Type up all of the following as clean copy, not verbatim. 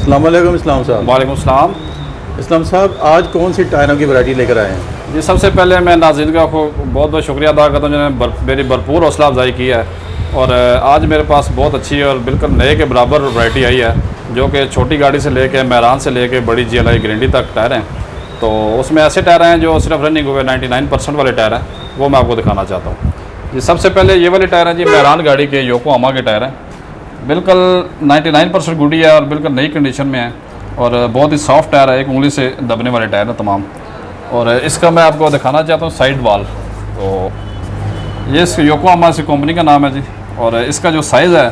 अस्सलाम वालेकुम इस्लाम साहब। वालेकुम सलाम। इस्लाम साहब, आज कौन सी टायरों की वैरायटी लेकर आए हैं? जी, सबसे पहले मैं नाज़रीन का बहुत बहुत शुक्रिया अदा करता हूँ जिन्होंने मेरी भरपूर हौसला अफजाई की है। और आज मेरे पास बहुत अच्छी और बिल्कुल नए के बराबर वैरायटी आई है, जो कि छोटी गाड़ी से लेके मैरान से लेके बड़ी GLI ग्रेंडी तक टायर हैं। तो उसमें ऐसे टायर हैं जो सिर्फ रनिंग हुए 99% वाले टायर हैं, वो मैं आपको दिखाना चाहता हूँ। जी, सबसे पहले ये वाले टायर हैं जी, मैरान गाड़ी के योकोहामा के टायर हैं। बिल्कुल 99% गुडी है और बिल्कुल नई कंडीशन में है और बहुत ही सॉफ्ट टायर है, एक उंगली से दबने वाले टायर हैं तमाम। और इसका मैं आपको दिखाना चाहता हूँ साइड वाल। तो ये इस योकोहामा से कंपनी का नाम है जी। और इसका जो साइज़ है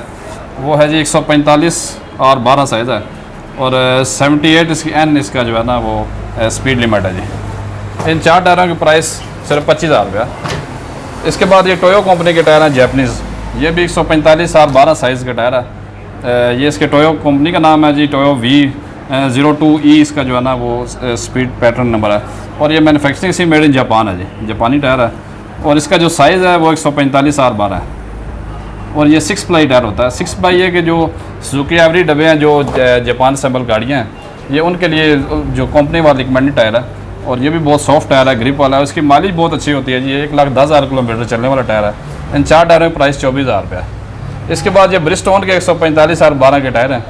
वो है जी 145 और 12 साइज़ है। और 78 इसकी N इसका जो है ना वो स्पीड लिमिट है जी। इन 4 टायरों की प्राइस सिर्फ 25,000 रुपया। इसके बाद ये टोयो कंपनी के टायर हैं जैपनीज़, ये भी 145 और 12 साइज़ के टायर है। ये इसके टोयो कंपनी का नाम है जी, टोयो V02E इसका जो है ना वो स्पीड पैटर्न नंबर है। और ये manufacturing C made in Japan है जी, जापानी टायर है। और इसका जो साइज़ है वो 145 और 12 है। और ये 6 प्लाई टायर होता है। 6 प्लाई है कि जो सुजुकी एवरी डब्बे हैं जो जापान असेंबल गाड़ियाँ हैं, ये उनके लिए जो कंपनी वाला रिकमेंडेड टायर है। और ये भी बहुत सॉफ्ट टायर है, ग्रिप वाला है, उसकी माइलेज बहुत अच्छी होती है जी। 1,10,000 किलोमीटर चलने वाला टायर है। इन 4 टायरों की प्राइस 24,000 रुपया है। इसके बाद ये ब्रिजस्टोन के 145 और 12 के टायर हैं,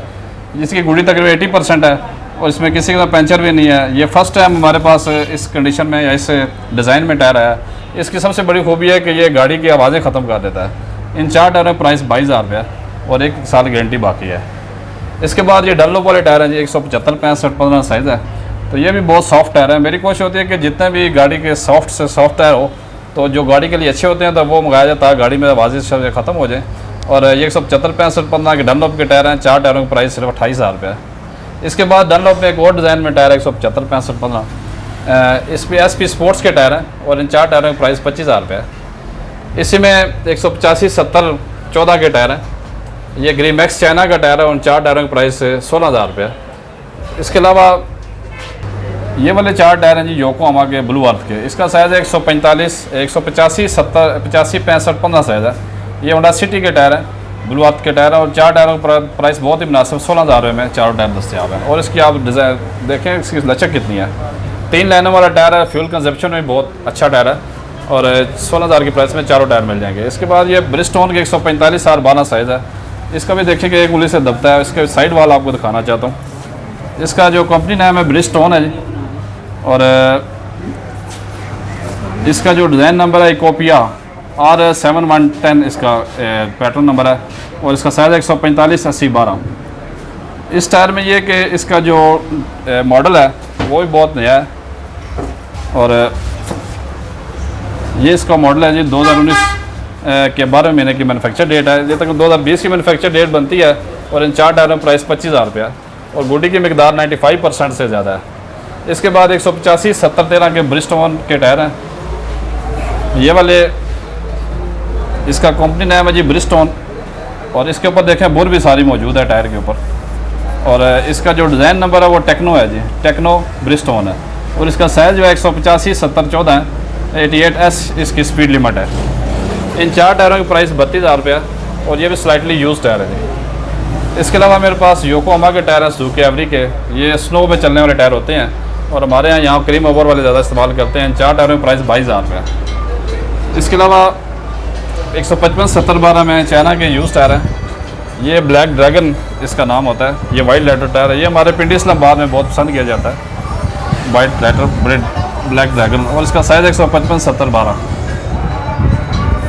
जिसकी गुड़ी तकरीबन 80% है और इसमें किसी का पंचर भी नहीं है। ये फर्स्ट टाइम हमारे पास इस कंडीशन में या इस डिज़ाइन में टायर आया। इसकी सबसे बड़ी खूबी है कि ये गाड़ी की आवाज़ें ख़त्म कर देता है। इन 4 टायरों की प्राइस 22,000 रुपया और 1 साल गारंटी बाकी है। इसके बाद ये डनलोप वाले टायर हैं जी, 175, 65, 15 साइज़ है। तो ये भी बहुत सॉफ्ट टायर है। मेरी कोशिश होती है कि जितने भी गाड़ी के सॉफ्ट से सॉफ्ट टायर हो, तो जो गाड़ी के लिए अच्छे होते हैं तो वो मंगाया जाता है, गाड़ी में आवाज़ें ख़त्म हो जाए। और ये 175, 65, 15 के डनलोप के टायर हैं। 4 टायरों की प्राइस सिर्फ 28,000 रुपया है। इसके बाद डनलोप में एक और डिज़ाइन में टायर है 175, 65, 15। इस पर SP स्पोर्ट्स के टायर हैं और इन 4 टायरों की प्राइस 25,000 रुपया है। इसी में 185, 70, 14 के टायर हैं। ये ग्रीमैक्स चाइना का टायर है और 4 टायरों की प्राइस 16,000 रुपया। इसके अलावा ये वाले 4 टायर हैं जी योकोहामा के ब्लू अर्थ के। इसका साइज़ है 145, 185, 70, 85, 65, 15 साइज़ है। ये होंडा सिटी के टायर है, ब्लू अर्थ के टायर है। और 4 टायरों की प्राइस बहुत ही मुनासिब 16,000 रुपये में 4 टायर दस्तियाब है। और इसकी आप डिज़ाइन देखें, इसकी लचक कितनी है। 3 लाइनों वाला टायर है, फ्यूल कंजप्शन में बहुत अच्छा टायर है और 16,000 की प्राइस में 4 टायर मिल जाएंगे। इसके बाद ये ब्रिजस्टोन के 145 और 12 साइज़ है। इसका भी देखें कि एक उंगली से दबता है। इसके साइड वाल आपको दिखाना चाहता हूँ। इसका जो कंपनी नाम है ब्रिजस्टोन है जी। और इसका जो डिज़ाइन नंबर है इकोपिया R7110 इसका पैटर्न नंबर है। और इसका साइज़ 145, 80, 12। इस टायर में ये कि इसका जो मॉडल है वो भी बहुत नया है। और ये इसका मॉडल है जी 2019 के 12 महीने की मैन्युफैक्चर डेट है। ये तक 2020 की मैन्युफैक्चर डेट बनती है। और इन 4 टायरों की प्राइस 25,000 रुपया और बॉडी की मकदार 95% से ज़्यादा है। इसके बाद 185, 70, 13 के ब्रिजस्टोन के टायर हैं। ये वाले इसका कंपनी नाम है जी ब्रिजस्टोन। और इसके ऊपर देखें बुर भी सारी मौजूद है टायर के ऊपर। और इसका जो डिज़ाइन नंबर है वो टेक्नो है जी, टेक्नो ब्रिजस्टोन है। और इसका साइज़ जो है 185, 70, 14 है। 88S इसकी स्पीड लिमिट है। इन 4 टायरों की प्राइस 32,000 रुपया और ये भी स्लाइटली यूज टायर है जी। इसके अलावा मेरे पास योकोहामा के टायर हैं सुजुकी एवरी के। ये स्नो में चलने वाले टायर होते हैं और हमारे यहाँ क्रीम ओवर वाले ज़्यादा इस्तेमाल करते हैं। 4 टायरों की प्राइस 22,000 रुपया। इसके अलावा 155, 70, 12 में चाइना के यूज टायर हैं। ये ब्लैक ड्रैगन इसका नाम होता है। ये वाइट लेटर टायर है। ये हमारे पिंडी इस्लामाबाद में बहुत पसंद किया जाता है, वाइट लेटर ब्लैक ड्रैगन। और इसका साइज़ 155, 70, 12।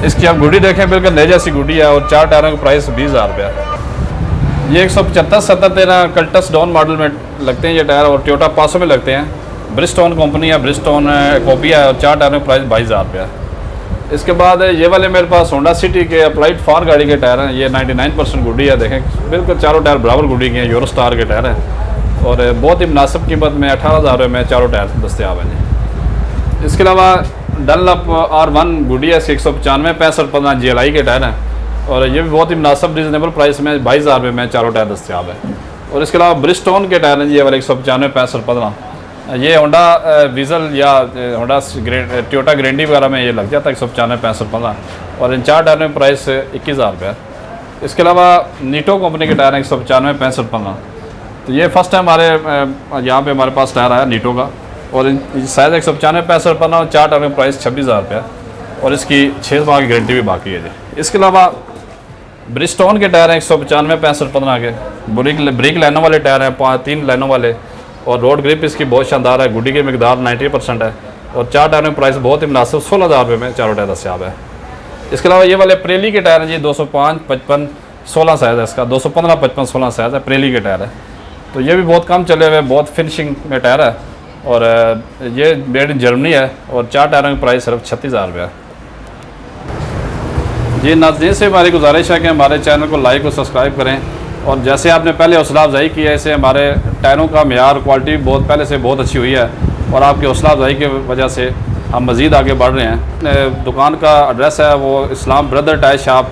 इसकी आप गुडी देखें, बिल्कुल नई जैसी गुडी है। और 4 टायरों की प्राइस 20,000 रुपया। ये 175, 70, 13 कल्टस डाउन मॉडल में लगते हैं ये टायर और टोयोटा पासो में लगते हैं। ब्रिजस्टोन कंपनी है, ब्रिजस्टोन कॉपिया है और 4 टायरों की प्राइस 22,000 रुपया। इसके बाद ये वाले मेरे पास होंडा सिटी के अप्लाइड फार गाड़ी के टायर हैं। ये 99% गुडी है। देखें बिल्कुल 4 टायर बराबर गुडी के हैं, यूरो स्टार के टायर हैं। और बहुत ही मुनासिब कीमत में 18,000 रुपये में 4 टायर दस्तियाब हैं जी। इसके अलावा डनलप R1 गुडी है, 195, 65, 15 GLI के टायर हैं। और ये भी बहुत ही मुनासिब रिजनेबल प्राइस में 22,000 रुपये में 4 टायर दस्तियाब है। और इसके अलावा ब्रिजस्टोन के टायर हैं जी, ये वाले 195, 65, 15। ये होंडा वीज़ल या होंडा टोयोटा ग्रेंडी वगैरह में ये लग जाता है 195, 65, 15। और इन 4 टायर में प्राइस 21,000 रुपये। इसके अलावा नीटो कंपनी के टायर हैं 195, 65, 15। तो ये फर्स्ट टाइम हमारे यहाँ पे हमारे पास टायर आया नीटो का, और साइज़ 195 65 पर 4 टायर का प्राइस 26,000 रुपया, और इसकी 6 माह की गारंटी भी बाकी है जी। इसके अलावा ब्रिजस्टोन के टायर हैं 195 65 15 के, ब्रेक लाइनों वाले टायर हैं 3 लाइनों वाले, और रोड ग्रिप इसकी बहुत शानदार है, गुडी की मकदार 90% है, और 4 टायर में प्राइस बहुत ही मुनासिब 16,000 रुपये में चारों टायर दस्याब है। इसके अलावा ये वाले प्रेली के टायर हैं जी 205 55 16 साइज़ है इसका, 215 55 16 साइज़ है, प्रेली के टायर है। तो ये भी बहुत कम चले हुए, बहुत फिनिशिंग में टायर है, और ये मेड इन जर्मनी है, और 4 टायरों की प्राइस सिर्फ 36,000 रुपये है जी। नाज़रीन से हमारी गुजारिश है कि हमारे चैनल को लाइक और सब्सक्राइब करें, और जैसे आपने पहले हौसला अफजाई की है, इससे हमारे टायरों का मेयार क्वालिटी बहुत पहले से बहुत अच्छी हुई है, और आपकी हौसला अफजाई की वजह से हम मज़ीद आगे बढ़ रहे हैं। दुकान का एड्रेस है वो इस्लाम ब्रदर टायर शॉप,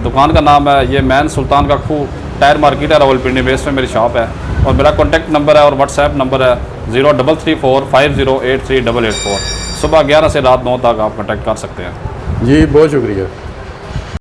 दुकान का नाम है ये मैन सुल्तान का खूह टायर मार्केट है, रावलपिंडी बेस में मेरी शॉप है, और मेरा कॉन्टैक्ट नंबर है और व्हाट्सएप नंबर है 0334 5083 884। सुबह 11 से रात 9 तक आप कॉन्टैक्ट कर सकते हैं जी, बहुत शुक्रिया।